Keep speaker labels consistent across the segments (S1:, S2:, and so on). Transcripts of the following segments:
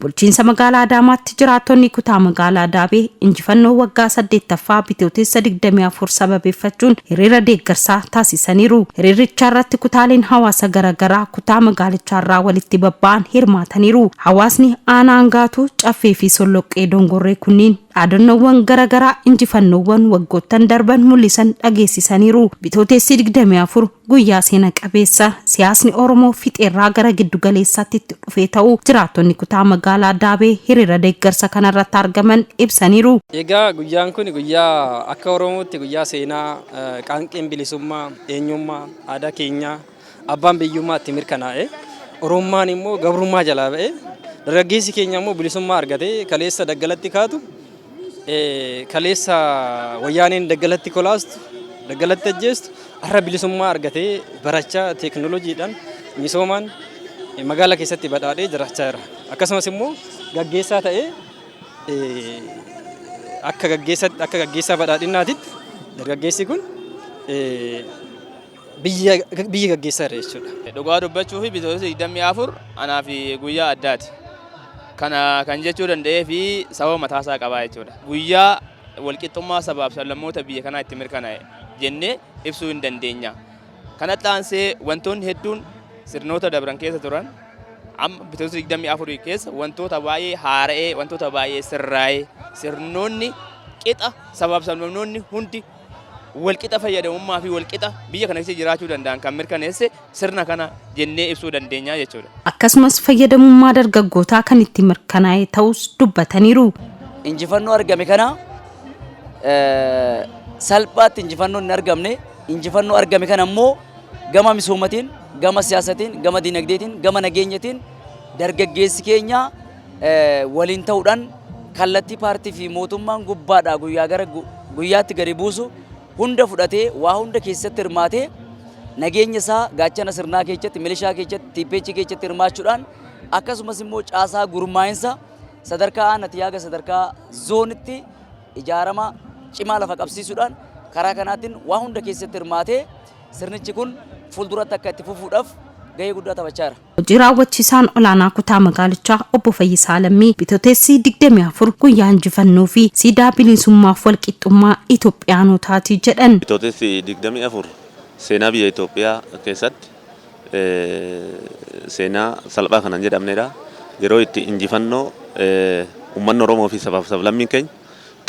S1: Bulchiinsa magaalaa Adaamaatti jiraattonni kutaa magaalaa Adaabee injifannoo waggaa 8ffaa bitootessa 24 sababeeffachuun hiriira deeggarsaa taasisaniiru. Hiriiricha irratti kutaaleen hawaasa garaagaraa kutaa magaalichaa irraa walitti babba'an hirmaataniiru. Hawaasni aanaa Angaatuu, Caffee fi Solloqqee Dongorree kunniin dhaadannoowwan garaagaraa injifannoowwan waggoottan darban mul'isan dhageessisaniiru. Bitootessi 24 guyyaa seena qabeessa siyaasni Oromoo fixeerraa gara giddu galeessaatti itti dhufee ta'uu jiraattonni kutaa magaalaa Adaabee hiriira deeggarsa kanarratti argaman ibsaniiru.
S2: Egaa guyyaan kun guyyaa akka Oromootti guyyaa seenaa qaanqeen bilisummaa, eenyummaa, aadaa keenyaa, abbaan biyyummaa itti mirkanaa'e, Oromummaan immoo gabrummaa jalaa ba'e, dargaggeessi keenya immoo bilisummaa argatee kaleessa daggalatti kaatu, kaleessa wayyaaneen daggalatti kolaastu, daggalatti ajjeestu, har'a bilisummaa argatee barachaa teekinooloojiidhaan misoomaan magaalaa keessatti badhaadhee jiraachaa jira. Akkasumas immoo gaggeessaa ta'ee akka gaggeessaa badhaadhinaatitti dargaggeessi kun biyya gaggeessaa jira jechuudha.
S3: Dhugaa dubbachuu fi bitootessa 24 anaa fi guyyaa addaati. Kana kan jechuu danda'ee fi sababa mataasaa qabaa jechuudha. Guyyaa walqixxummaa sabaaf sablammoota biyya kanaa itti mirkanaa'e jennee ibsuu hin dandeenya. Kanatti aansee wantoonni hedduun sirnoota dabran keessa turan amma bitootessa 24 keessa wantoota baay'ee haara'ee wantoota baay'ee sirraa'ee sirnoonni qixa sabaaf sablammoonni hundi walqixa fayyadamummaa fi walqixa biyya kana keessa jiraachuu danda'an kan mirkaneesse sirna kana jennee ibsuu dandeenya jechuudha.
S1: Akkasumas fayyadamummaa dargaggootaa kan itti mirkanaa'e ta'us dubbataniiru.
S4: Injifannoo argame kana salphaatti injifannoo hin argamne. Injifannoo argame kana immoo gama misoomatiin, gama siyaasatiin, gama dinagdeetiin, gama nageenyatiin dargaggeessi keenya waliin ta'uudhaan kallattii paartii fi mootummaan gubbaadhaa guyyaa gara guyyaatti gadi buusu hunda fudhatee waa hunda keessatti hirmaatee nageenya isaa gaachana sirnaa keessatti, milishaa keessatti, tiipeechii keessatti hirmaachuudhaan akkasumas immoo caasaa gurmaa'insa sadarkaa aanatti yaaga sadarkaa zoonitti ijaarama cimaa lafa qabsiisuudhaan karaa kanaatiin waa hunda keessatti hirmaatee sirnichi kun fuulduratti akka itti fufuudhaaf gahee guddaa taphachaa jira.
S1: Hojii raawwachiisaan olaanaa kutaa magaalichaa obbo Fayyisaa Lammii bitootessi 24 guyyaa injifannoo fi siidaa bilisummaaf walqixxummaa Itoophiyaanotaati jedhan.
S5: Bitootessi 24 seenaa biyya Itoophiyaa keessatti seenaa salphaa kanan jedhamnedha. Yeroo itti injifannoo uummanni Oromoo fi sabaaf sablammiin keenya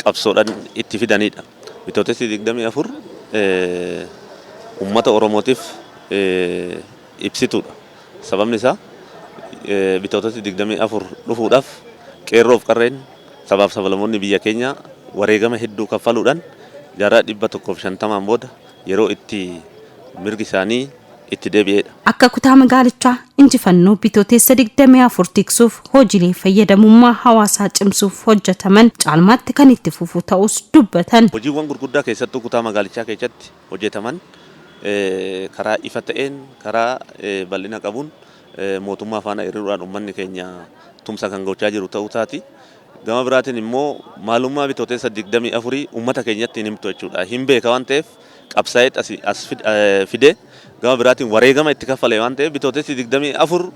S5: qabsoodhaan itti fidanidha. Bitootessi 24 uummata Oromootiif ibsituudha. Sababni isaa bitootessi 24 dhufuudhaaf qeerroof qarreen sabaaf sablammoonni biyya keenya wareegama hedduu kaffaluudhaan jaarraa 150 booda yeroo itti mirgi isaanii itti deebi'edha.
S1: Akka kutaa magaalichaa injifannoo bitootessa 24 tiksuuf hojiilee fayyadamummaa hawaasaa cimsuuf hojjetaman caalmaatti kan itti fufu ta'us dubbatan.
S5: Hojiiwwan gurguddaa keessattuu kutaa magaalichaa keessatti hojjetaman karaa ifa ta'een karaa bal'ina qabuun mootummaa faana hiriiruudhaan uummanni keenya tumsa kan gochaa jiru ta'uu isaati. Gama biraatiin immoo maalummaa bitootessa 24 uummata keenyatti hin himtu jechuudha. Hin beeka waan ta'eef qabsaa'ee as fidee gama biraatiin wareegama itti kaffalee waan ta'eef bitootessi 24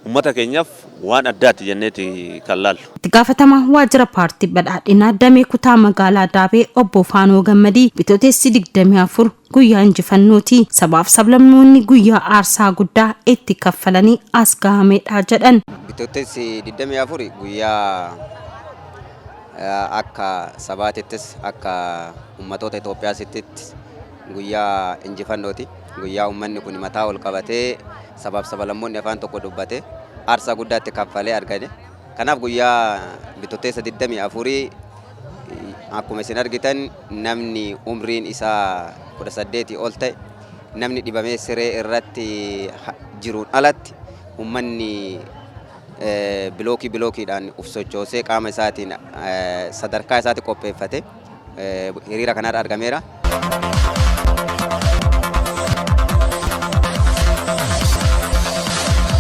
S5: uummata keenyaaf waan addaati jenneeti kan laallu.
S1: Itti gaafatamaa waajjira paartii badhaadhinaa damee kutaa magaalaa Adaabee obbo Faanoo Gammadii bitootessi 24 guyyaa injifannooti sabaaf sablammoonni guyyaa aarsaa guddaa itti kaffalanii as gahamedha jedhan.
S6: Bitootessi 24 guyyaa akka sabaatittis akka uummatoota Itoophiyaatti guyyaa injifannooti. Guyyaa uummanni kun mataa ol qabatee sabaaf sablammoonni afaan tokko dubbate aarsaa guddaatti kaffalee argate. Kanaaf guyyaa bitootessa 24 akkuma isin argitan namni umriin isaa 18 ol ta'e namni dhibamee siree irratti jiruun alatti uummanni bilookiidhaan uf sochoosee qaama isaatiin sadarkaa isaatti qopheeffate hiriira kanarra argameera.